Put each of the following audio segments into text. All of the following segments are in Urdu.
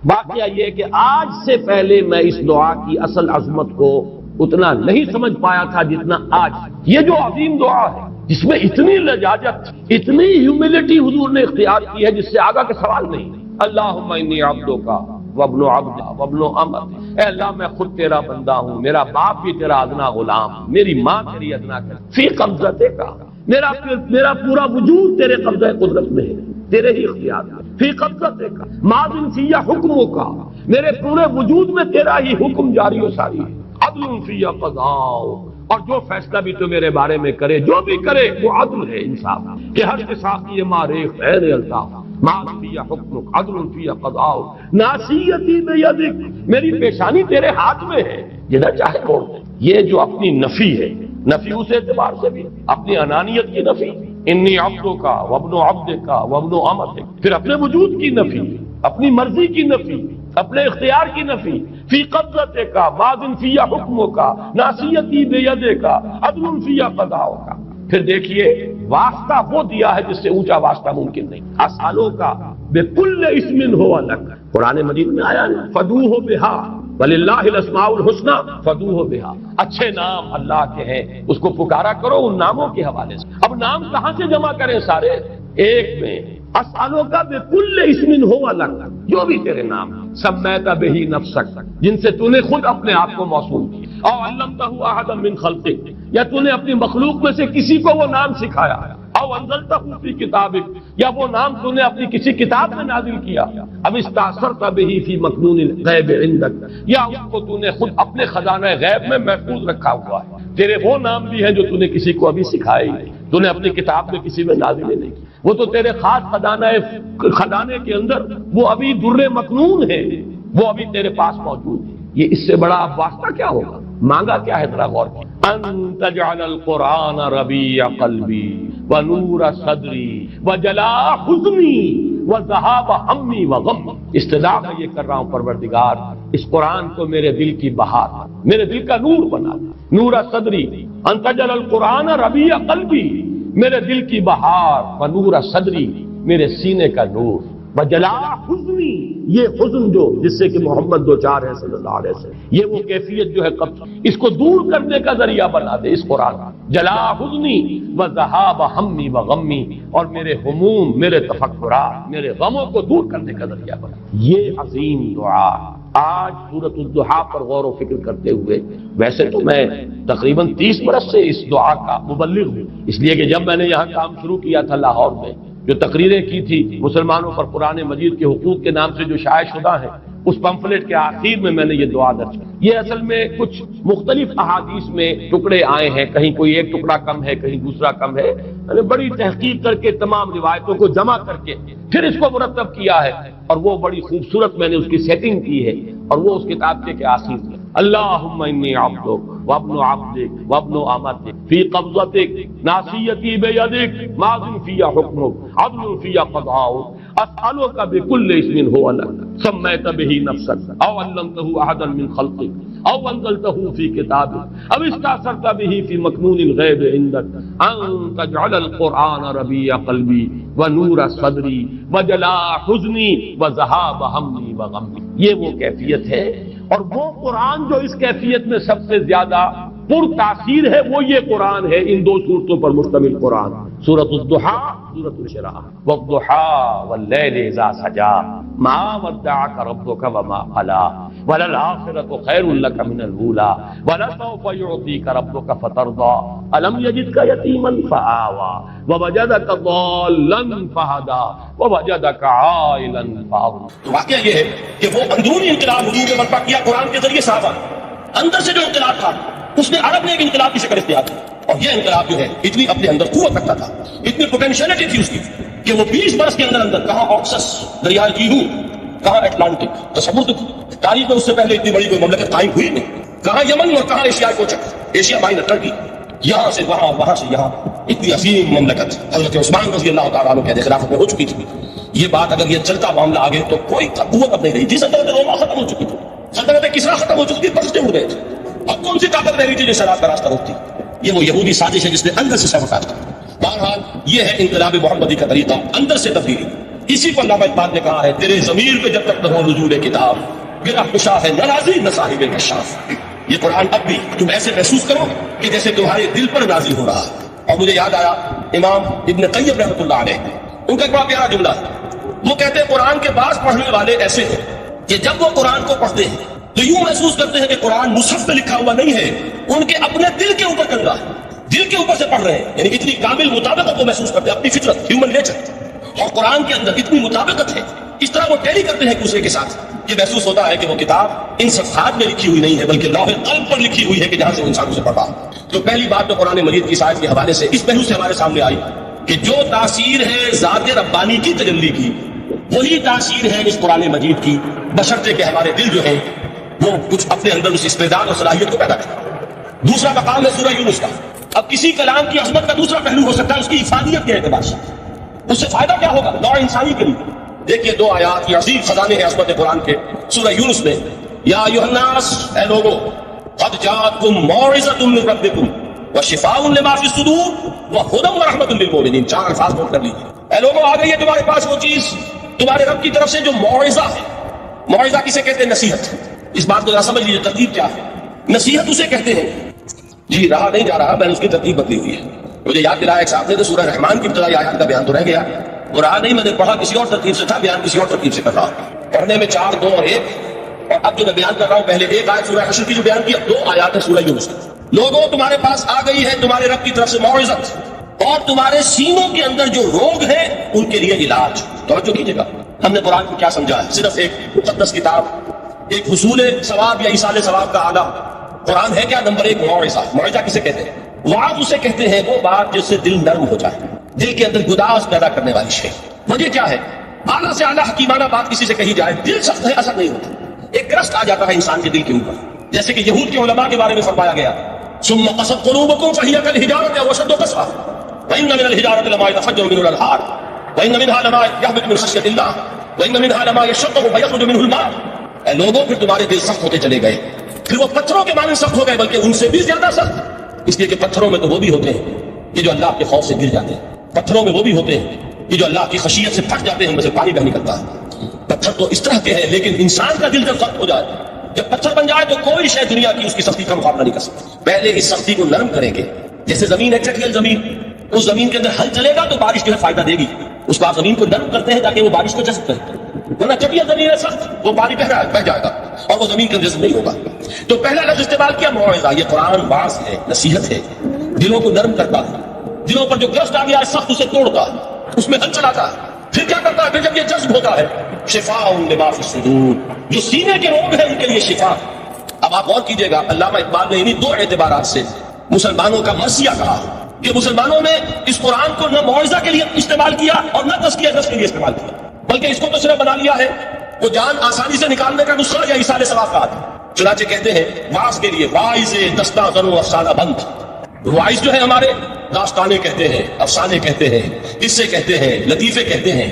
واقعہ یہ کہ آج سے پہلے میں اس دعا کی اصل عظمت کو اتنا نہیں سمجھ پایا تھا جتنا آج. یہ جو عظیم دعا ہے جس میں اتنی لجاجت، اتنی ہیوملٹی حضور نے اختیار کی ہے جس سے آگا کا سوال نہیں. اللہم انی عبدک وابن عبدک وابن امتک، اے اللہ میں خود تیرا بندہ ہوں، میرا باپ بھی تیرا ادنا غلام، میری ماں تیری ادنا کر، فی قبضتک، میرا پورا وجود تیرے قبضہ قدرت میں ہے، تیرے ہی اختیار میں. فی قبضتک ماض فی حکمک، میرے پورے وجود میں تیرا ہی حکم جاری و ساری ہے. عدل فی قضاء، اور جو فیصلہ بھی تو میرے بارے میں کرے، جو بھی کرے وہ عدل ہے، انصاف کہ ہر قصاصی ماریخ غیر الطاف. ماض فی حکمک عدل فی قضاء، ناصیتی بیدک، میری پیشانی تیرے ہاتھ میں ہے، جدھر چاہے موڑ دے. یہ جو اپنی نفی ہے، نفی اس اعتبار سے بھی اپنی انانیت کی نفی، انی عبدک وابن عبدک وابن امتک، پھر اپنے وجود کی نفی، اپنی مرضی کی نفی، اپنے اختیار کی نفی. فی قبضتک ماض فی حکمک ناصیتی بیدک عدل فی قضاءک. پھر دیکھیے واسطہ وہ دیا ہے جس سے اونچا واسطہ ممکن نہیں. اسالو کا بکل اسم ہو لک، قرآن مجید میں آیا ہے فدوہ بہا وللہ الاسماء الحسنی فدوہ بہا، اچھے نام اللہ کے ہیں، اس کو پکارا کرو ان ناموں کے حوالے سے. اب نام کہاں سے جمع کریں سارے؟ ایک میں. اسالو کا بکل اسم ہو لک، جو بھی تیرے نام سمیت بہ نفسک، جن سے تو نے خود اپنے آپ کو موصول کیا، او علمتہ احدا من خلقک، یا تو نے اپنی مخلوق میں سے کسی کو وہ نام سکھایا، او انزلتہ فی کتابک، یا وہ نام تو نے اپنی کسی کتاب میں نازل کیا، اب استاثرت بہ فی مکنون الغیب عندک، یا اس کو تو نے خود اپنے خزانہ غیب میں محفوظ رکھا ہوا ہے. تیرے وہ نام بھی ہیں جو تو نے کسی کو ابھی سکھائے ہی نہیں، تو نے اپنی کتاب میں کسی میں نازل ہی نہیں کی. وہ تو تیرے خاص خزانے کے اندر وہ ابھی در مکنون ہے، وہ ابھی تیرے پاس موجود ہے. یہ اس سے بڑا اب واسطہ کیا ہوگا؟ مانگا کیا ہے؟ ذرا غور کیجیے. ان تجعل القرآن ربیع قلبی ونور صدری وجلاء حزنی وذہاب ہمی وغم. استدعا میں یہ کر رہا ہوں پروردگار، اس قرآن کو میرے دل کی بہار، میرے دل کا نور بنا دے. نور صدری، ان تجعل القرآن ربیع قلبی، میرے دل کی بہار، ونور صدری، میرے سینے کا نور، وجلاء حزنی، یہ حزن جو جس سے کہ محمد دو چار ہے صلی اللہ علیہ وسلم، یہ وہ کیفیت جو ہے قبض، اس کو دور کرنے کا ذریعہ بنا دے اس قرآن. جلاء حزنی وذہاب ہمی وغمی، اور میرے ہموم، میرے تفکرات، میرے غموں کو دور کرنے کا ذریعہ بنا. یہ عظیم دعا آج سورۃ الضحیٰ پر غور و فکر کرتے ہوئے، ویسے تو میں تقریباً 30 برس سے اس دعا کا مبلغ ہوں، اس لیے کہ جب میں نے یہاں کام شروع کیا تھا لاہور میں، جو تقریریں کی تھی مسلمانوں پر قرآن مجید کے حقوق کے نام سے جو شائع شدہ ہیں، اس پمفلٹ کے آخر میں نے یہ دعا درج کی. یہ اصل میں کچھ مختلف احادیث میں ٹکڑے آئے ہیں، کہیں کوئی ایک ٹکڑا کم ہے، کہیں دوسرا کم ہے. میں نے بڑی تحقیق کر کے تمام روایتوں کو جمع کر کے پھر اس کو مرتب کیا ہے، اور وہ بڑی خوبصورت میں نے اس کی سیٹنگ کی ہے، اور وہ اس کتاب کے آخر میں اللہم انی عبدک وابن عبدک وابن امتک فی قبضتک ناصیتی بیدک ماض فی حکمک عدل فی قضاؤک اسألک بکل اسم هو لک سمیت بہ نفسک او علمتہ احدا من خلقک او انزلتہ فی کتابک او استاثرت بہ فی مکنون الغیب عندک ان تجعل القرآن ربیع قلبی ونور صدری وجلاء حزنی وذہاب ہمی وغمی. یہ وہ کیفیت ہے، اور وہ قرآن جو اس کیفیت میں سب سے زیادہ پر تاثیر ہے وہ یہ قرآن ہے، ان دو صورتوں پر مشتمل قرآن، سورۃ الضحیٰ، سورۃ الشراح. والضحیٰ واللیل اذا سجا ما ودعک ربک وما قلی وللآخرۃ خیر لک من الاولی ولسوف یعطیک ربک فترضی الم یجدک یتیما فآوی ووجدک ضالا فہدی ووجدک عائلا فاغنی. تو واقعہ یہ ہے کہ وہ اندرونی انقلاب حضور نے برپا کیا قرآن کے ذریعے صحابہ، اندر سے جو انقلاب تھا اس نے عرب میں ایک انقلاب کی شکل اختیار کی، اور یہ انقلاب جو ہے اتنی اپنے اندر قوت رکھتا تھا، اتنی پوٹینشیلٹی تھی اس کی کہ وہ 20 برس کے اندر کہاں آکسس دریائے جیہو، کہاں اٹلانٹک، تصور تاریخ میں اس سے پہلے اتنی بڑی کوئی مملکت قائم ہوئی نہیں، کہاں یمن اور کہاں ایشیا کوچک، ایشیا مائنر ٹرکی، یہاں سے وہاں، وہاں سے یہاں، اتنی عظیم مملکت حضرت عثمان رضی اللہ تعالیٰ عنہ کے خلافت میں ہو چکی تھی. یہ بات اگر یہ چلتا معاملہ آگے تو کوئی قوت اب نہیں رہی تھی. سلطنت روما ختم ہو چکی تھی، سلطنت کسریٰ ختم ہو چکی تھی، پستے اڑ گئے تھے. اب کون سی طاقت رہ رہی تھی جو شراب کا راستہ روکتی؟ یہ وہ یہودی سازش ہے جس نے اندر سے سبقات کی. بہرحال یہ ہے انقلاب محمدی کا طریقہ، اندر سے تبدیلی. اسی پر علامہ اقبال نے کہا ہے تیرے ضمیر پہ جب تک نہ ہو نزول کتاب گرا کشا ہے نہ راضی نہ صاحب کشاف. یہ قرآن اب بھی تم ایسے محسوس کرو کہ جیسے تمہارے دل پر نازل ہو رہا ہے. اور مجھے یاد آیا امام ابن قیم رحمۃ اللہ علیہ ان کا ایک بڑا پیارا جملہ ہے. وہ کہتے ہیں قرآن کے بعض پڑھنے والے ایسے ہیں کہ جب وہ قرآن کو پڑھتے ہیں تو یوں محسوس کرتے ہیں کہ قرآن مصحف میں لکھا ہوا نہیں ہے, ان کے اپنے دل کے اوپر چل رہا ہے, دل کے اوپر سے پڑھ رہے ہیں. یعنی اتنی کامل مطابقت وہ محسوس کرتے ہیں, اپنی فطرت ہیومن نیچر اور قرآن کے اندر اتنی مطابقت ہے, اس طرح وہ ٹیلی کرتے ہیں ایک دوسرے کے ساتھ. یہ محسوس ہوتا ہے کہ وہ کتاب ان صفحات میں لکھی ہوئی نہیں ہے بلکہ لوح قلب پر لکھی ہوئی ہے کہ جہاں سے انسان اسے پڑھا. تو پہلی بات تو قرآن مجید کی آیت کے حوالے سے اس پہلو سے ہمارے سامنے آئی کہ جو تاثیر ہے ذات ربانی کی تجلی کی وہی تاثیر ہے اس قرآن مجید کی, بشرطے کہ ہمارے دل جو ہیں وہ کچھ اپنے اندر اس استعداد اور صلاحیت کو پیدا کریں. دوسرا مقام ہے سورہ یونس کا. اب کسی کلام کی عظمت کا دوسرا پہلو ہو سکتا ہے اس کی افادیت کے اعتبار سے, اس سے فائدہ کیا ہوگا نوع انسانی کے لیے. دیکھیے دو آیات یہ عظیم خزانے ہیں عظمت قرآن کے سورہ یونس میں. یا ایھا الناس, اے لوگو, قد جاءتکم موعظۃ من ربکم وشفاء لما فی الصدور وہدی ورحمۃ للمؤمنین. 4 الفاظ نوٹ کر لیجیے. اے لوگو آ گئی ہے تمہارے پاس وہ چیز تمہارے رب کی طرف سے جو موعظہ ہے. موعظہ کسے کہتے ہیں؟ نصیحت. اس بات کو ذرا سمجھ لیجیے ترتیب کیا ہے. نصیحت اسے کہتے ہیں. جی رہا نہیں جا رہا, میں نے اس کی ترتیب بدلی ہوئی ہے. مجھے یاد دلایا ایک صاحب نے تو سورہ رحمان کی ابتدائی آیات کا بیان تو رہ گیا, وہ رہا نہیں, میں نے پڑھا کسی اور ترتیب سے تھا, بیان کسی اور ترتیب سے کر رہا. پڑھنے میں 4 2 اور 1, اور اب جو میں بیان کر رہا ہوں پہلے ایک آیت سورہ حشر کی جو بیان کی, اب 2 آیات ہے سورہ یونس کی. لوگوں تمہارے پاس آ گئی ہے تمہارے رب کی طرف سے موعظت, اور تمہارے سینوں کے اندر جو روگ ہیں ان کے لیے علاج. توجہ کیجیے گا, ہم نے قرآن کو کیا سمجھا ہے؟ صرف ایک مقدس کتاب, ایک حصول ثواب یا ایصال ثواب کا آلہ. قرآن ہے کیا؟ نمبر 1 موعظہ. موعظہ کسے کہتے ہیں؟ وعظ اسے کہتے ہیں وہ بات جس سے دل نرم ہو جائے, دل کے اندر گداز پیدا کرنے والی شے. وجہ کیا ہے؟ اعلیٰ سے اعلیٰ حکیمانہ بات کسی سے کہی جائے, دل سخت ہے, اثر نہیں ہوتا, ایک کرسٹ آ جاتا ہے انسان کے دل کے اوپر. جیسے کہ یہود کے علماء کے بارے میں فرمایا گیا ثم قست قلوبکم فہی کالحجارۃ او اشد قسوۃ وان من الحجارۃ لما يتفجر منه الانہار وان منها لما يهبط من خشیۃ اللہ وان منها لما يشقق فيخرج منه الماء. اے لوگوں پھر تمہارے دل سخت ہوتے چلے گئے, پھر وہ پتھروں کے مانند سخت ہو گئے, بلکہ ان سے بھی زیادہ سخت, اس لیے کہ پتھروں میں تو وہ بھی ہوتے ہیں کہ جو اللہ کے خوف سے گر جاتے ہیں, پتھروں میں وہ بھی ہوتے ہیں کہ جو اللہ کی خشیت سے پھٹ جاتے ہیں, ان میں سے پانی بہ نکلتا ہے. پتھر تو اس طرح کے ہیں, لیکن انسان کا دل جب سخت ہو جائے, جب پتھر بن جائے, تو کوئی شے دنیا کی اس کی سختی کا مقابلہ نہیں کر سکتی. پہلے اس سختی کو نرم کریں گے, جیسے زمین ہے چٹیل زمین, اس زمین کے اندر ہل چلے گا تو بارش جو ہے فائدہ دے گی. اس بات زمین کو نرم کرتے ہیں تاکہ وہ بارش کو جذب کرے, ورنہ چٹیل زمین ہے سخت, وہ پانی بہ جائے گا اور وہ زمین کے اندر جذب نہیں ہوگا. تو پہلا لفظ استعمال کیا موعظہ. یہ قرآن واعظ ہے, نصیحت ہے, دلوں کو نرم کرتا ہے, دلوں پر جو گرفت آ گیا ہے سخت اسے توڑتا ہے, اس میں ہل چلاتا ہے. پھر کیا کرتا ہے؟ پھر جب یہ جذب ہوتا ہے, شفاء لما فی الصدور, جو سینے کے روگ ہیں ان کے لیے شفا. اب آپ غور کیجئے گا, علامہ اقبال نے انہیں 2 اعتبارات سے مسلمانوں کا مرثیہ کہا کہ مسلمانوں نے اس قرآن کو نہ موعظہ کے لیے استعمال کیا اور نہ تزکیہ نفس کے لیے استعمال کیا, بلکہ اس کو تو صرف بنا لیا ہے وہ جان آسانی سے نکالنے کا نسخہ یا ایصال ثواب کا آدمی. چنانچہ کہتے ہیں واعظ کے لیے واعظ دستہ زن و افسانہ بند. واعظ جو ہے ہمارے داستانے کہتے ہیں, افسانے کہتے ہیں, قصے کہتے ہیں, لطیفے کہتے ہیں.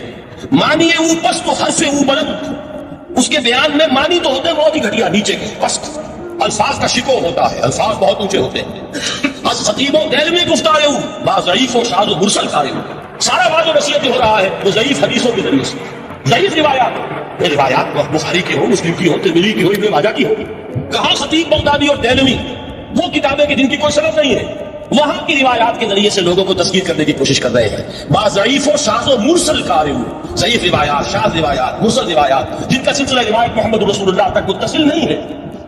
معنی او پست و حرف او بلند, اس کے بیان میں معنی تو ہوتے ہیں بہت ہی گھٹیا, نیچے کے پست, الفاظ کا شکو ہوتا ہے, الفاظ بہت اونچے ہوتے ہیں. از خطیب و دہلوی گفتارے ہوں با ضعیف و شاذ و مرسل کارے ہوں. سارا بات جو نصیحت ہو رہا ہے وہ ضعیف حدیثوں کے ذریعے سے, ضعیف روایات, یہ روایات بخاری کی ہو, مسلم کی ہو, ترمذی کی ہو, ابن ماجہ کی ہو. کہاں خطیب بغدادی اور دہلوی, وہ کتابیں کہ جن کی کوئی سند نہیں ہے, وہاں کی روایات کے ذریعے سے لوگوں کو تذکیر کرنے کی کوشش کر رہے ہیں. با ضعیف و شاذ و مرسل کارے ہوں, ضعیف روایات, شاذ روایات, مرسل روایات جن کا سلسلہ روایت محمد رسول اللہ تک متصل نہیں ہے,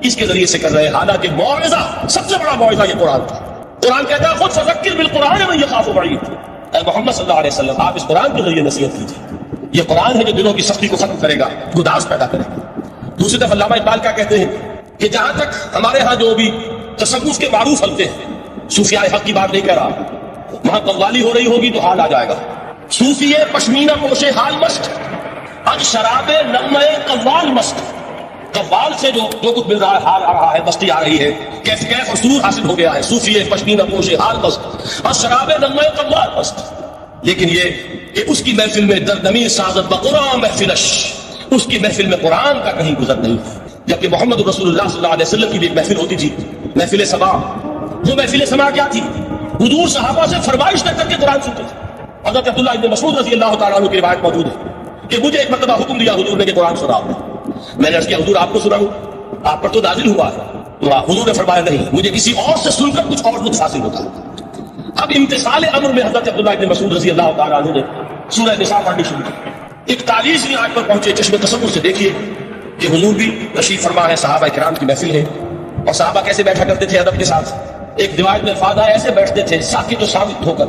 اس کے ذریعے سے کر رہے ہیں. حالانکہ موعظہ, سب سے بڑا موعظہ یہ قرآن تھا. قرآن کہتا ہے خود فذکر بالقرآن من یخاف وعید. اے محمد صلی اللہ علیہ وسلم, آپ اس قرآن کے ذریعے نصیحت کیجیے. یہ قرآن ہے جو دلوں کی سختی کو ختم کرے گا, گداز پیدا کرے گا. دوسری طرف علامہ اقبال کیا کہتے ہیں کہ جہاں تک ہمارے ہاں جو بھی تصوف کے معروف حلقے ہیں, صوفیاء حق کی بات نہیں کہہ رہا, وہاں قوالی ہو رہی ہوگی تو حال آ جائے گا. صوفی پشمینہ پوش حال مست, از شراب نغمہ قوال مست. قوال سے جو کچھ مل رہا ہے, حال آ رہا ہے, مستی آ رہی ہے, کیف حصول حاصل ہو گیا ہے. صوفی پشمینہ پوش حال مست, از شراب نغمہ قوال مست. لیکن یہ کہ اس کی محفل میں دردمی سازت بقرآن محفلش, اس کی محفل میں قرآن کا کہیں گزر نہیں. جبکہ محمد رسول اللہ صلی اللہ علیہ وسلم کی بھی ایک محفل ہوتی تھی, محفل سما. وہ محفل سما کیا تھی؟ حضور صحابہ سے فرمائش کر کے قرآن سنتے تھے. حضرت عبداللہ ابن مسعود رضی اللہ تعالیٰ عنہ کی روایت موجود ہے, کہ مجھے ایک مرتبہ حکم دیا حضور نے کہ قرآن سناؤ. میں نے عرض کیا حضور آپ کو سناؤں؟ آپ پر تو نازل ہوا ہے. تو حضور نے فرمایا نہیں, مجھے کسی اور سے سن کر کچھ اور لطف حاصل ہوتا ہے. اب امتثال امر میں حضرت عبداللہ بن مسعود رضی اللہ تعالیٰ عنہ نے سورہ نساء پڑھنی شروع کی. 41ویں آیت پر پہنچے. چشم تصور سے دیکھیے کہ حضور بھی تشریف فرما ہے, صحابہ کرام کی محفل ہے, اور صحابہ کیسے بیٹھا کرتے تھے ادب کے ساتھ. ایک روایت میں الفاظ آئے ایسے بیٹھتے تھے ساکت و ثابت ہو کر,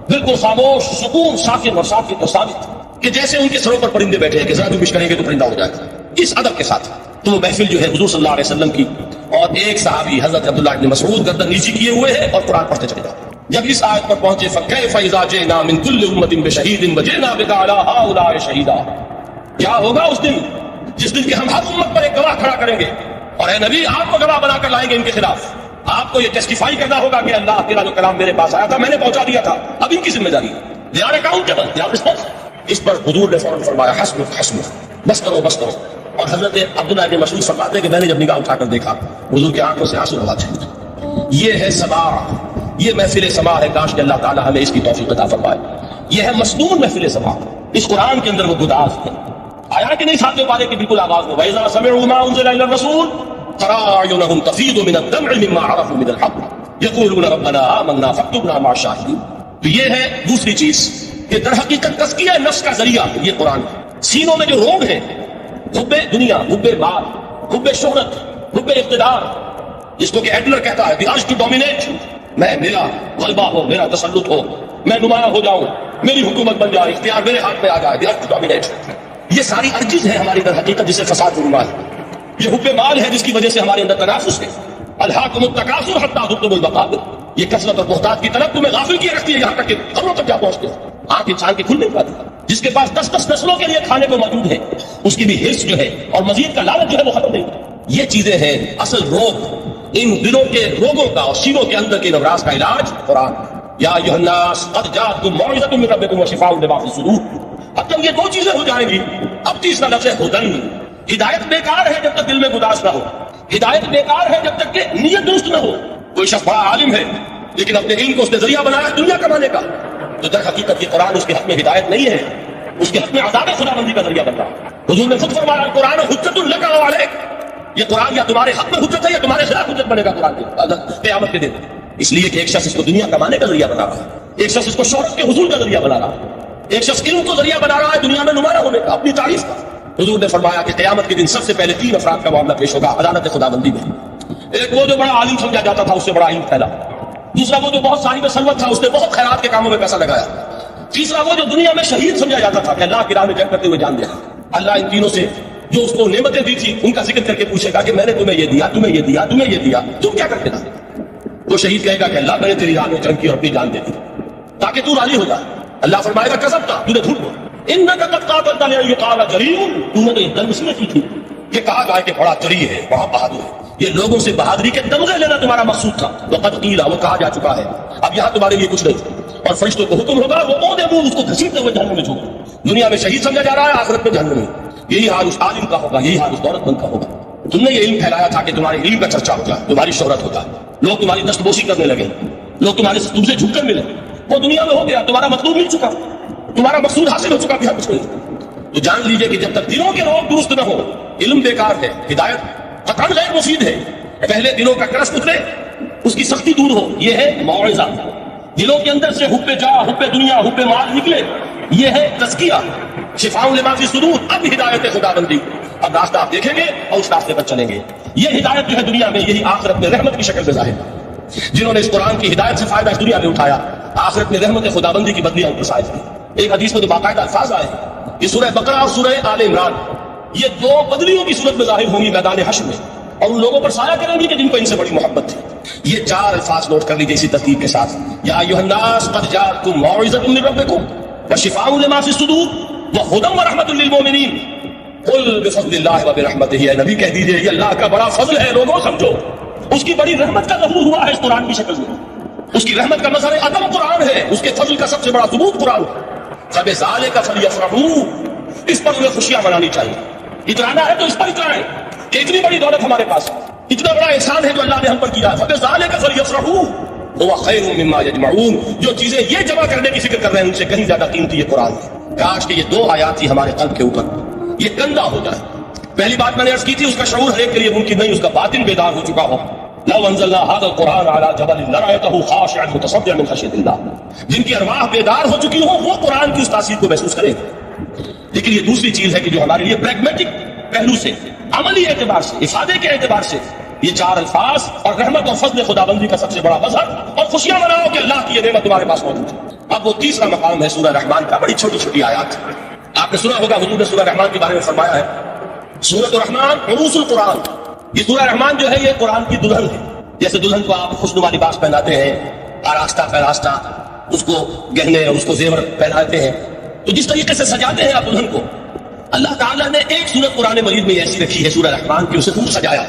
بالکل خاموش, سکون, ساکن اور ساکت و ثابت, کہ جیسے ان کے سروں پر پرندے بیٹھے ہیں کہ ذرا بھی کچھ کریں گے تو پرندہ ہو جائے گا, اس ادب کے ساتھ. تو وہ محفل جو ہے حضور صلی اللہ علیہ وسلم کی, اور ایک صحابی حضرت عبداللہ بن مسعود گردن نیچی کیے ہوئے ہیں اور قرآن پڑھتے چلے جاتے ہیں. جب اس آیت پر پہنچے فَكَيْفَ إِذَا جِئْنَا مِن كُلِّ أُمَّةٍ بِشَهِيدٍ وَجِئْنَا بِكَ عَلَىٰ هَٰؤُلَاءِ شَهِيدًا, کیا ہوگا اس دن جس دن کہ ہم ہر امت پر ایک گواہ کھڑا کریں گے, اور اے نبی آپ کو گواہ بنا کر لائیں گے ان کے خلاف. آپ کو یہ ٹیسٹیفائی کرنا ہوگا کہ اللہ تیرا جو کلام میرے پاس آیا تھا میں نے پہنچا دیا تھا, اب ان کی ذمہ داری ہے, they are accountable, they are responsible. اس پر حضور نے فوراً فرمایا حسبک حسبک, بس کرو بس کرو. اور حضرت عبداللہ بن مسعود فرماتے ہیں کہ میں نے جب نگاہ اٹھا کر دیکھا حضور کی آنکھوں سے آنسو نوا تھے. یہ ہے سماع, یہ محفل سماع ہے. کاش کہ اللہ تعالیٰ ہمیں اس کی توفیق عطا فرمائے. یہ ہے مسنون محفل سماع. اس قرآن کے اندر وہ گداز ہے. آیا کہ نہیں ساتھ پارے کے بالکل آغاز میں وَإِذَا سَمِعُوا مَا أُنزِلَ إِلَى الرَّسُولِ تَرَىٰ أَعْيُنَهُمْ تَفِيضُ مِنَ الدَّمْعِ مِمَّا عَرَفُوا مِنَ الْحَقِّ يَقُولُونَ رَبَّنَا آمَنَّا فَاكْتُبْنَا مَعَ الشَّاهِدِينَ. تو یہ ہے دوسری چیز کہ در حقیقت تزکیہ نفس کا ذریعہ یہ قرآن ہے. سینوں میں جو روگ ہے, حب دنیا, حب مال, حب شہرت, حب اقتدار, جس کو کہ ایڈلر کہتا ہے the urge to dominate, میں میرا غلبہ ہو, میرا تسلط ہو, میں نمایاں ہو جاؤں, میری حکومت بن جائے, اختیار میرے ہاتھ میں آ جائے, the urge to dominate. یہ ساری ارجز ہے ہماری در حقیقت جسے فساد عنوان ہے. یہ حب مال ہے جس کی وجہ سے ہمارے اندر تنافس ہے. الہاکم التکاثر حتی زرتم المقابر. یہ کثرت اور بہتات کی طرف تمہیں غافل کیے رکھتی ہے یہاں تک کہ خبروں تک جا پہنچتے ہو. آنکھ انسان کی کھل نہیں پاتی. جس کے پاس 10 نسلوں کے لیے کھانے کو موجود ہے اس کی بھی حرص جو ہے اور مزید کا لالچ جو ہے وہ ختم نہیں ہوتا. یہ چیزیں ہیں اصل روگ, ان دلوں کے روگوں کا اور سینوں کے اندر کے امراض کا علاج قرآن. یا ایھا الناس قد جاءتکم موعظۃ من ربکم وشفاء لما فی الصدور. اب جب یہ دو چیزیں ہو جائیں گی, اب تیسرا لفظ ہے ہدن. ہدایت بیکار ہے جب تک دل میں گداس نہ ہو. ہدایت بیکار ہے جب تک کہ نیت درست نہ ہو. کوئی شخص بڑا عالم ہے لیکن اپنے علم کو اس نے ذریعہ بنایا دنیا کمانے کا, تو در حقیقت یہ قرآن اس کے حق میں ہدایت نہیں ہے, اس کے حق میں عذاب خدا بندی کا ذریعہ بن رہا ہے. حضور نے خود فرمایا القرآن حجت لک و علیک. یہ قرآن یا تمہارے حق میں حجت ہے یا تمہارے خلاف حجت بنے گا قرآن کے قیامت کے دن. اس لیے کہ ایک شخص اس کو دنیا کمانے کا ذریعہ بنا رہا ہے, ایک شخص اس کو شہرت کے حصول کا ذریعہ بنا رہا ہے, ایک شخص علم کو ذریعہ بنا رہا ہے دنیا میں نمایاں ہونے کا, اپنی تعریف کا. حضور نے فرمایا کہ قیامت کے دن سب سے پہلے 3 افراد کا معاملہ پیش ہوگا عدالت خدا بندی میں. ایک وہ جو بڑا عالم سمجھا جاتا تھا, اس سے بڑا علم پھیلا. دوسرا وہ جو بہت صاحب ثروت تھا, اس نے بہت خیرات کے کاموں میں پیسہ لگایا. تیسرا وہ جو دنیا میں شہید سمجھا جاتا تھا کہ اللہ کی راہ میں جنگ کرتے ہوئے جان دیا. اللہ ان تینوں سے جو اس کو نعمتیں دی تھی ان کا ذکر کر کے پوچھے گا کہ میں نے تمہیں یہ دیا, تمہیں یہ دیا, تمہیں یہ دیا, تم کیا کرتے تھے؟ وہ شہید کہے گا کہ اللہ میں نے تیری راہ میں جنگ کی اور اپنی جان دے دی تاکہ تو راضی ہو جائے. اللہ فرمائے گا کذبت, تو نے جھوٹ بولا. انک قد قاتلت لیقال جریء, تو نے یہ دم اس لیے کی تھی کہ کہا جائے کہ بڑا جری ہے, بہت بہادر ہے. یہ لوگوں سے بہادری کے تمغے لینا تمہارا مقصود تھا. وقد قیل, وہ کہا جا چکا ہے, اب یہاں تمہارے لیے کچھ نہیں. اور فرشتوں کو حکم ہوگا وہ اودے منہ اس کو گھسیٹتے ہوئے جہنم میں جھونکو. دنیا میں شہید سمجھا جا رہا ہے, آخرت میں جہنم میں. یہی حال اس عالم کا ہوگا, یہی حال اس دولت مند کا ہوگا. تم نے یہ علم پھیلایا تھا کہ تمہارے علم کا چرچا ہوگا, تمہاری شہرت ہوگا, لوگ تمہاری دستبوسی کرنے لگے, لوگ تمہارے تم سے جھک کر ملے. وہ دنیا میں ہو گیا, تمہارا مطلوب مل چکا, تمہارا مقصود حاصل ہو چکا, کچھ نہیں. تو جان لیجئے کہ جب تک دلوں کے روگ درست نہ ہو, علم بیکار ہے, ہدایت قطعاً غیر مفید ہے. پہلے دلوں کا کرس اترے, اس کی سختی دور ہو, یہ ہے موعظہ. دلوں کے اندر سے حب جا, حب دنیا, حب مال نکلے, یہ ہے تزکیہ. شفاء لما فی الصدور, اب ہدایت خدا بندی. اب راستہ آپ دیکھیں گے اور اس راستے پر چلیں گے. یہ ہدایت جو ہے دنیا میں, یہی آخرت میں رحمت کی شکل میں ظاہر ہے. جنہوں نے اس قرآن کی ہدایت سے فائدہ اس دنیا میں اٹھایا, آخرت میں رحمت خدا بندی کی بدلیاں ان کو شائع ہوئی. ایک حدیث میں تو باقاعدہ الفاظ آئے کہ سورہ بقرہ اور سورہ آل عمران یہ 2 بدلیوں کی صورت میں ظاہر ہوں گی میدان حشر میں, اور ان لوگوں پر سایہ کریں گی کہ جن کو ان سے بڑی محبت تھی. یہ 4 الفاظ نوٹ کر لیجیے اسی ترتیب کے ساتھ. یا ایھا الناس قد جاءتکم موعظۃ من ربکم وشفاء لما فی الصدور وہدی ورحمۃ للمؤمنین قل بفضل اللہ وبرحمتہ. اے نبی کہہ دیجیے یہ اللہ کا بڑا فضل ہے, لوگوں سمجھو. اس کی بڑی رحمت کا ظہور ہوا ہے اس قرآن کی شکل میں. اس کی رحمت کا مظہر عدم قرآن ہے, اس کے فضل کا سب سے بڑا ثبوت قرآن ہے. فبذلک فلیفرحوا, اس پر انہیں خوشیاں منانی چاہیے. اترانا ہے تو اس پر اترائیں کہ اتنی بڑی دولت ہمارے پاس, اتنا بڑا احسان ہے جو اللہ نے ہم پر کیا ہے. فبذلک فلیفرحوا هو خیر مما یجمعون. جو چیزیں یہ جمع کرنے کی فکر کر رہے ہیں ان سے کہیں زیادہ قیمتی یہ قرآن ہے. کاش کہ یہ دو آیات ہی ہمارے قلب کے اوپر یہ گندا ہو جائے. پہلی بات میں نے عرض کی تھی، اس کا شعور ہر ایک کے لیے ممکن نہیں، اس کا باطن بیدار ہو چکا ہو. لو انزلنا هذا القرآن على جبل لرأيته خاشعا متصدعا من خشية الله. جن کی ارواح بیدار ہو چکی ہو وہ قرآن کی اس تاثیر کو محسوس کریں. لیکن یہ دوسری چیز ہے کہ جو ہمارے لیے پریگمیٹک پہلو سے، عملی اعتبار سے، افادے کے اعتبار سے یہ چار الفاظ اور رحمت اور فضل خدابندی کا سب سے بڑا مظہر، اور خوشیاں مناؤ کہ اللہ کی یہ نعمت تمہارے پاس موجود ہے. اب وہ تیسرا مقام ہے سورہ رحمان کا، بڑی چھوٹی چھوٹی آیات. آپ نے سنا ہوگا حضور نے سورہ رحمان کے بارے میں فرمایا ہے، سورۃ الرحمان عروس القرآن. یہ سورہ رحمان جو ہے یہ قرآن کی دلہن ہے. جیسے دلہن کو آپ خوشنما لباس پہناتے ہیں، آراستہ پہراستہ، اس کو گہنے اور اس کو زیور پہناتے ہیں، تو جس طریقے سے سجاتے ہیں آپ دلہن کو، اللہ تعالیٰ نے ایک سورت قرآن مجید میں ایسی رکھی ہے سورہ رحمان کی، اسے خوب سجایا.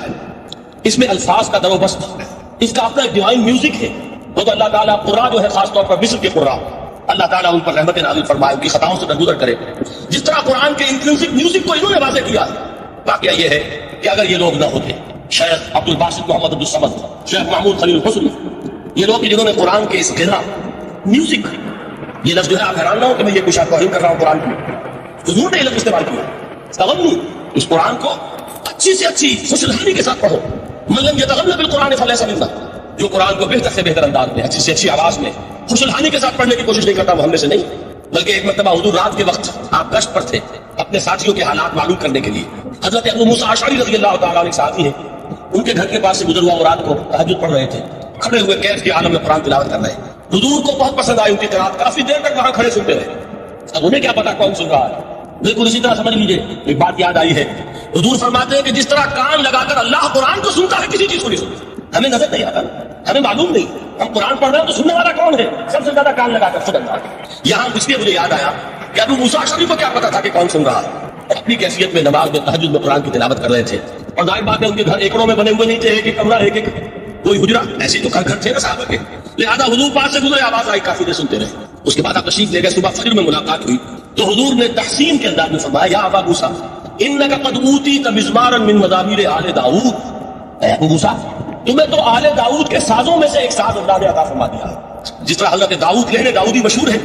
اس میں الفاظ کا در و بست، اس کا اپنا ایک ڈیوائن میوزک ہے. وہ تو اللہ تعالیٰ قرآن جو ہے خاص طور پر مصر کے قرآن، اللہ تعالیٰ ان پر رحمت نازل فرمائے، ان کی خطاؤں سے درگزر کرے. جس طرح قرآن کے انکلوسیو میوزک کو انہوں نے واضح کیا ہے. واقعہ یہ ہے کہ اگر یہ لوگ نہ ہوتے، شیخ عبد الباسط محمد عبد الصمد، شیخ محمود خلیل الحسنی، یہ لوگ جنہوں نے قرآن کے اس غنا میوزک، یہ لفظ جو ہے آپ حیران نہ ہو کہ میں یہ کچھ توہین کر رہا ہوں قرآن کی، حضور نے یہ لفظ استعمال کیا تغنی. اس قرآن کو اچھی سے اچھی خوشلحانی کے ساتھ پڑھو. من لم يتغنى بالقرآن فليس منا. جو قرآن کو بہتر سے بہتر انداز میں، اچھی سے اچھی آواز میں، خوشلحانی کے ساتھ پڑھنے کی کوشش نہیں کرتا وہ ہم میں سے نہیں. بلکہ ایک مرتبہ حضور رات کے وقت آپ گشت پر تھے اپنے ساتھیوں کے حالات معلوم کرنے کے لیے. حضرت ابو موسیٰ اشعری رضی اللہ تعالیٰ عنہ ساتھی ہیں، ان کے گھر کے پاس سے گزر ہوا، وہ رات کو تہجد پڑھ رہے تھے، کھڑے ہوئے قید کے عالم میں قرآن تلاوت کر رہے ہیں. حضور کو بہت پسند آئی ان کی قرات، کافی دیر تک وہاں کھڑے سنتے رہے. اب انہیں کیا پتا کون سن رہا ہے. بالکل اسی طرح سمجھ لیجیے ایک بات یاد آئی ہے، حضور فرماتے ہیں کہ جس طرح کان لگا کر اللہ قرآن کو سنتا ہے کسی چیز کو نہیں سنتا. ہمیں نظر نہیں آتا، ہمیں معلوم نہیں، ہم قرآن پڑھ رہے ہیں تو سننے والا کون ہے؟ سب سے زیادہ کان لگا کر خود اللہ. یہاں اس لیے مجھے یاد آیا کہ ابو موسیٰ اشعری کو کیا پتا تھا کہ کون سن رہا ہے. اپنی کیفیت میں نماز میں تہجد میں قرآن کی تلاوت کر رہے تھے، اور ظاہر بات ہے ان کے گھر ایکڑوں میں بنے ہوئے نہیں تھے، ایک ایک کمرہ، ایک ایک کوئی حجرہ، ایسے تو گھر تھے نا صحابہ کے. لہذا حضور پاس سے گزرے، آواز آئی، کافی دیر سنتے رہے. اس کے بعد آپ تشریف لے گئے، صبح فجر میں ملاقات ہوئی تو حضور نے تحسین کے انداز میں فرمایا، یا ابا موسیٰ انک قد اوتیت مزمارا من مزامیر آل داؤد. اے ابو موسیٰ تمہیں تو آل داؤد کے سازوں میں سے ایک ساز اللہ نے عطا فرما دیا. جس طرح حضرت داؤد لہن داؤدی مشہور ہے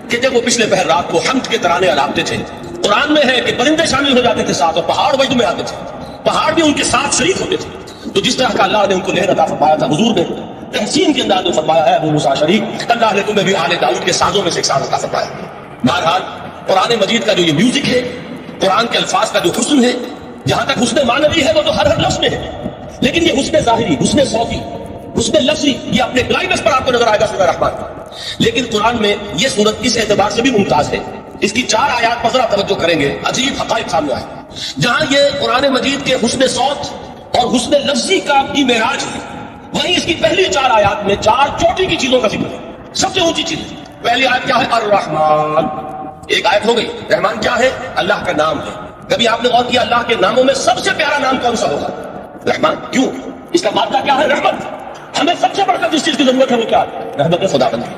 کہ جب وہ پچھلے پہر رات کو حمد کے ترانے الاپتے تھے، قرآن میں ہے کہ پرندے شامل ہو جاتے تھے ساتھ، اور پہاڑ وجد میں آتے تھے، پہاڑ بھی ان کے ساتھ شریک ہوتے تھے. تو جس طرح کا اللہ نے ان کو لہن عطا فرمایا تھا، حضور نے تحسین کے انداز میں فرمایا ہے ابو موسیٰ اشعری، اللہ نے تمہیں بھی آل داؤد کے سازوں میں سے ایک ساز عطا فرمایا. بہرحال قرآن مجید کا جو یہ میوزک ہے، قرآن کے الفاظ کا جو حسن ہے، جہاں تک حسن معنوی ہے وہ تو ہر لفظ میں ہے، لیکن یہ حسن ظاہری، حسن صوتی، حسن لفظی، یہ اپنے کلائمیکس پر آپ کو نظر آئے گا سورہ رحمان. لیکن قرآن میں یہ سورت اس اعتبار سے بھی ممتاز ہے، اس کی 4 آیات پر ذرا توجہ کریں گے، عجیب حقائق سامنے آئے. جہاں یہ قرآن مجید کے حسن صوت اور حسن لفظی کا کی معراج ہے، وہیں اس کی پہلی 4 آیات میں 4 چوٹی کی چیزوں کا ذکر ہے. سب سے اونچی چیز پہلی آیت کیا ہے؟ الرحمن. ایک آیت ہو گئی. رحمان کیا ہے؟ اللہ کا نام ہے. کبھی آپ نے غور کیا اللہ کے ناموں میں سب سے پیارا نام کون سا ہوگا؟ رحمان. کیوں؟ اس کا مادہ کیا ہے؟ رحمت. ہمیں سب سے بڑھ کر جس چیز کی ضرورت ہے وہ کیا ہے؟ رحمت خداوندی.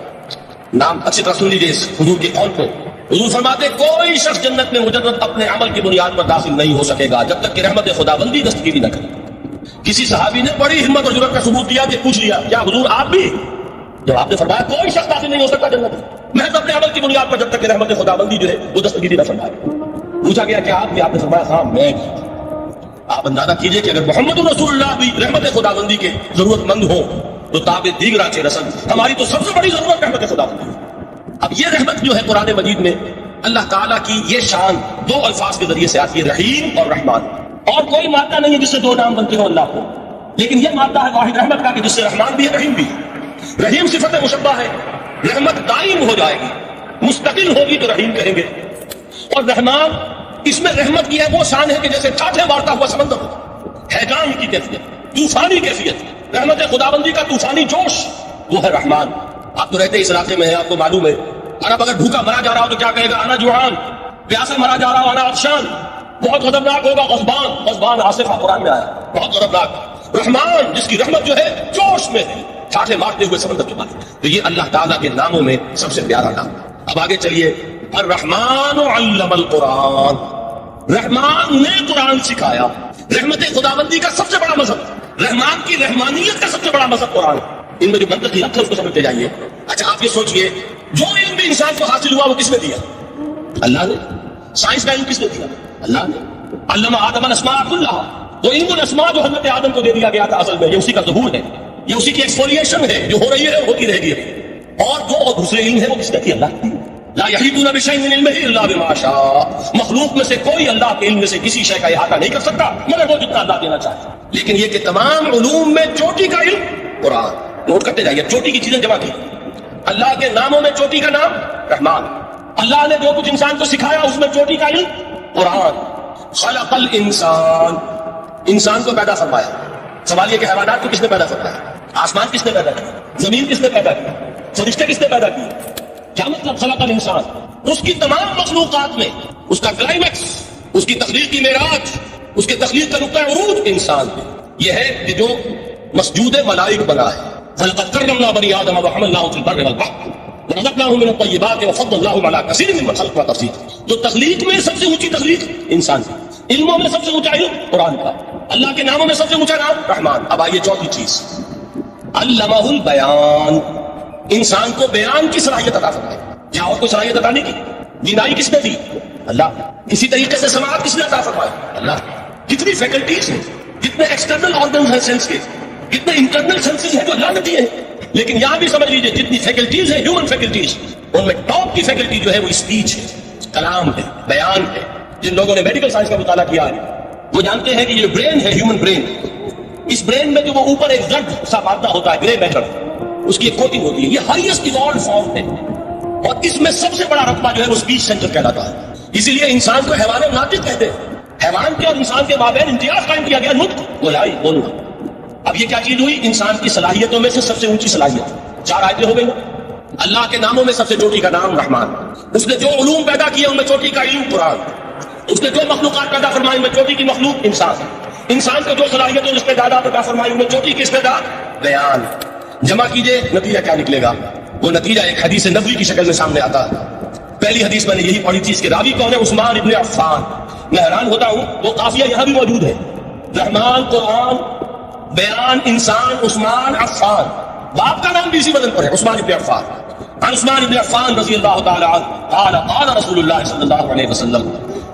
نام اچھی طرح سن لیجیے اس حضور کے قول کو. حضور فرماتے کوئی شخص جنت میں مجرد اپنے عمل کی بنیاد پر داخل نہیں ہو سکے گا جب تک کہ رحمت خداوندی دستگیری نہ کرے. کسی صحابی نے بڑی ہمت اور جرأت کا ثبوت دیا کہ پوچھ لیا کیا حضور آپ بھی؟ جب آپ نے فرمایا کوئی شخص داخل نہیں ہو سکتا جنت میں محض اپنے عمل کی بنیاد پر جب تک کہ رحمت خداوندی جو ہے وہ دستگیری نہ فرمائے. پوچھا گیا کہ آپ بھی؟ آپ نے فرمایا ہاں میں. آپ اندازہ کیجئے کہ اگر محمد رسول اللہ بھی رحمت خداوندی کے ضرورت مند ہو تو تابع دیگرہ کے رسل ہماری تو سب سے بڑی ضرورت رحمت خداوندی. اب یہ رحمت جو ہے قرآن مجید میں اللہ تعالیٰ کی یہ شان 2 الفاظ کے ذریعے سے آتی ہے، رحیم اور رحمان. اور کوئی مادہ نہیں ہے جس سے 2 نام بنتے ہو اللہ کو، لیکن یہ مادہ ہے واحد رحمت کا کہ جس سے رحمان بھی ہے رحیم بھی ہے. رحیم صفت مشبہ ہے، رحمت دائم ہو جائے گی، مستقل ہوگی تو رحیم کہیں گے. اور رحمان اس میں رحمت کی ہے وہ شان ہے کہ جیسے ٹھاٹھے مارتا ہوا سمندر ہو، حیران کی کیفیت، طوفانی کیفیت، رحمت خداوندی کا طوفانی جوش، وہ ہے رحمان. آپ تو رہتے اس علاقے میں ہیں، آپ کو معلوم ہے عرب اگر بھوکا مرا جا رہا ہو تو کیا کہے گا؟ انا جوعان. پیاسا مرا جا رہا ہو انا عطشان. بہت غضبناک ہوگا غضبان آصفہ قرآن میں آیا، بہت غضبناک. رحمان جس کی رحمت جو ہے جوش میں ہے، ٹھاٹھے مارتے ہوئے سمندر کے پاس. تو یہ اللہ تعالیٰ کے ناموں میں سب سے پیارا نام. اب آگے چلیے. الرحمن علم القرآن. رحمان نے قرآن سکھایا. رحمت خداوندی کا سب سے بڑا مذہب، رحمان کی رحمانیت کا سب سے بڑا مذہب قرآن. ان میں جو منطقی حق ہے اس کو سمجھتے جائیے. اچھا آپ یہ سوچئے جو علم بھی انسان کو حاصل ہوا وہ کس نے دیا؟ اللہ نے. سائنس کا علم کس نے دیا؟ اللہ نے. علم آدم الاسماء کلھا. وہ علم الاسماء جو حضرت آدم کو دے دیا گیا تھا اصل میں یہ اسی کا ظہور ہے, یہ اسی کی ایکسفولیشن ہے جو ہو رہی ہے ہوتی رہے گی. اور جو دوسرے علم ہے وہ کس نے کیا؟ اللہ نے. لا یحیطون بشیء من علمہ الا بما شاء. مخلوق میں سے کوئی اللہ کے علم میں سے کسی شے کا احاطہ نہیں کر سکتا مگر وہ جتنا اللہ دینا چاہتا. لیکن یہ کہ تمام علوم میں چوٹی کا علم قرآن. نوٹ کرتے جائیے, چوٹی کی چیزیں جمع کی. اللہ کے ناموں میں چوٹی کا نام رحمان. اللہ نے جو کچھ انسان کو سکھایا اس میں چوٹی کا علم قرآن. خلق الانسان, انسان کو پیدا فرمایا. سوال یہ کہ حیوانات کو کس نے پیدا فرمایا؟ آسمان کس نے پیدا کیا؟ زمین کس نے پیدا کی؟ فرشتے کس نے پیدا کی؟ کیا مطلب خلق الانسان؟ اس کی تمام مخلوقات میں اس کا کلائمیکس, اس کی تخلیق کی معراج, اس کے تخلیق کا نقطہ عروج انسان ہے. یہ ہے کہ جو مسجود ملائک بنا ہے. وَلَقَدْ كَرَّمْنَا بَنِي آدَمَ وَحَمَلْنَاهُمْ فِي الْبَرِّ وَالْبَحْرِ وَرَزَقْنَاهُمْ مِنَ الطَّيِّبَاتِ وَفَضَّلْنَاهُمْ عَلَىٰ كَثِيرٍ مِّمَّنْ خَلَقْنَا تَفْضِيلًا. جو تخلیق میں سب سے اونچی تخلیق انسان کی, علموں میں سب سے اونچا علم قرآن کا, اللہ کے ناموں میں سب سے اونچا نام رحمان. اب آئیے چوتھی چیز, علمہ البیان. انسان کو بیان کی صلاحیت عطا فرمائی. کیا اور کوئی صلاحیت عطا نہیں کی؟ بینائی کس نے دی؟ اللہ. اسی طریقے سے سماعت کس نے عطا فرمائی؟ اللہ. کتنی فیکلٹیز ہیں, کتنے ایکسٹرنل آرگنز ہیں سینس کے, کتنے انٹرنل سینسز ہیں جو اللہ نے دیے ہیں. لیکن یہاں بھی سمجھ لیجیے جتنی فیکلٹیز ہیں ہیومن فیکلٹیز, ان میں ٹاپ کی فیکلٹی جو ہے وہ اسپیچ ہے, کلام ہے, بیان ہے. جن لوگوں نے میڈیکل سائنس کا مطالعہ کیا ہے وہ جانتے ہیں کہ یہ برین ہے, ہیومن برین, اس برین میں جو وہ اوپر ایک زرد سا مادہ ہوتا ہے گرے میٹر, اس کی ایک کوٹنگ ہوتی ہے. یہ ہائیسٹ ایوالوڈ فارم ہے اور اس میں سب سے بڑا رقبہ جو ہے وہ اسپیچ سینٹر کہلاتا ہے. اسی لیے انسان کو حیوان ناطق کہتے ہیں. حیوان کے اور انسان کے مابین امتیاز قائم کیا گیا, نطق, گویائی, بولنا. اب یہ کیا چیز ہوئی؟ انسان کی صلاحیتوں میں سے سب سے اونچی صلاحیت. 4 آیتیں ہو گئی. اللہ کے ناموں میں سب سے چوٹی کا نام رحمان. اس نے جو علوم پیدا کیے ان میں چوٹی کا علم قرآن. اس نے جو مخلوقات پیدا فرمائی ان میں چوٹی کی مخلوق انسان. انسان کو جو صلاحیت اور استعداد پیدا فرمائی ان میں چوٹی کی استعداد بیان. جمع کیجئے, نتیجہ کیا نکلے گا؟ وہ نتیجہ ایک حدیث نبوی کی شکل میں سامنے آتا ہے. پہلی حدیث میں نے یہی پڑھی تھی, اس کے راوی کون ہے؟ عثمان ابن عفان. میں حیران ہوتا ہوں وہ قافیہ یہاں بھی موجود ہے, رحمان, قرآن, بیان, انسان, عثمان, عفان. باپ کا نام بھی اسی وزن پر ہے, عثمان ابن عفان. عن عثمان ابن عفان رضی اللہ تعالی عنہ قال قال رسول اللہ صلی اللہ علیہ وسلم.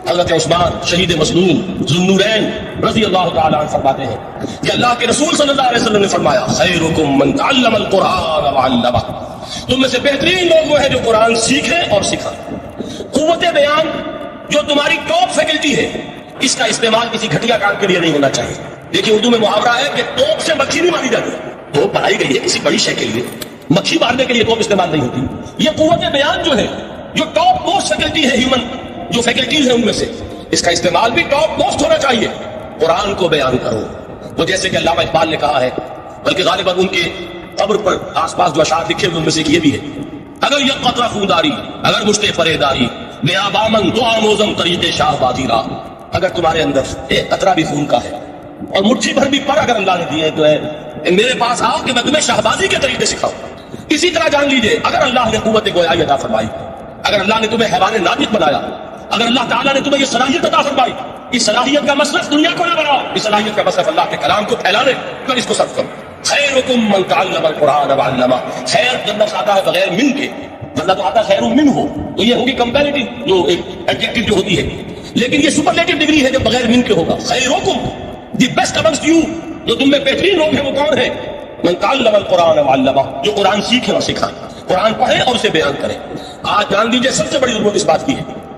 حضرت عثمان شہید مظلوم ذوالنورین رضی اللہ تعالی عنہ فرماتے ہیں کہ اللہ کے رسول صلی اللہ علیہ وسلم نے فرمایا, خیرکم من تعلم القرآن وعلمہ. تم میں سے بہترین لوگ وہ ہیں جو قرآن سیکھیں اور سکھائیں. قوت بیان جو تمہاری ٹاپ فیکلٹی ہے, اس کا استعمال کسی گھٹیا کام کے لیے نہیں ہونا چاہیے. دیکھیے اردو میں محاورہ ہے کہ توپ سے مکھی نہیں ماری جاتی. توپ بنائی گئی ہے کسی بڑی شے کے لیے, مکھی مارنے کے لیے توپ استعمال نہیں ہوتی. یہ قوت بیان جو ہے, جو ٹاپ موسٹ فیکلٹی ہے ہیومن جو فیکلٹیز ہیں ان میں سے, اس کا استعمال بھی ٹاپ موسٹ ہونا چاہیے. قرآن کو بیان کرو. وہ جیسے کہ علامہ اقبال نے کہا ہے, بلکہ غالباً ان کے قبر پر آس پاس جو اشعار لکھے ان میں سے یہ بھی ہے, اگر یہ قطرہ خوداری اگر مشتے پریداری بیابامن دعا موزم طریق شاہ بازی را. اگر تمہارے اندر ایک قطرہ بھی خون کا ہے اور مٹھی بھر بھی پر اگر اللہ نے دیے تو ہے, میرے پاس آؤ کہ میں تمہیں شہبازی کے طریقے سکھاؤں. اسی طرح جان لیجئے اگر اللہ نے قوت گویائی عطا فرمائی, اگر اللہ نے تمہیں حیوان ناطق بنایا, اگر اللہ تعالیٰ نے تمہیں یہ صلاحیت عطا فرمائی, اس صلاحیت کا مصرف دنیا کو نہ بناؤ, اس صلاحیت کا مصرف اللہ کے کلام کو پھیلانے پر اس کو صرف کرو. خیرکم من تعلم القرآن وعلمہ. خیر جب لفظ آتا ہے بغیر من کے, ورنہ تو آتا خیر من ہو تو یہ ہوگی کمپیریٹو جو ایک ایڈجیکٹو جو ہوتی ہے, لیکن یہ سپرلیٹو ڈگری ہے جب بغیر من کے ہوگا. خیرکم, دی بیسٹ امنگسٹ یو, جو تم میں بہترین لوگ ہیں وہ کون ہیں؟ من تعلم القرآن وعلمہ, جو قرآن سیکھیں اور سکھائیں, قرآن پڑھیں اور اسے بیان کریں. آج جان لیجیے سب سے بڑی ضرورت اس بات کی ہے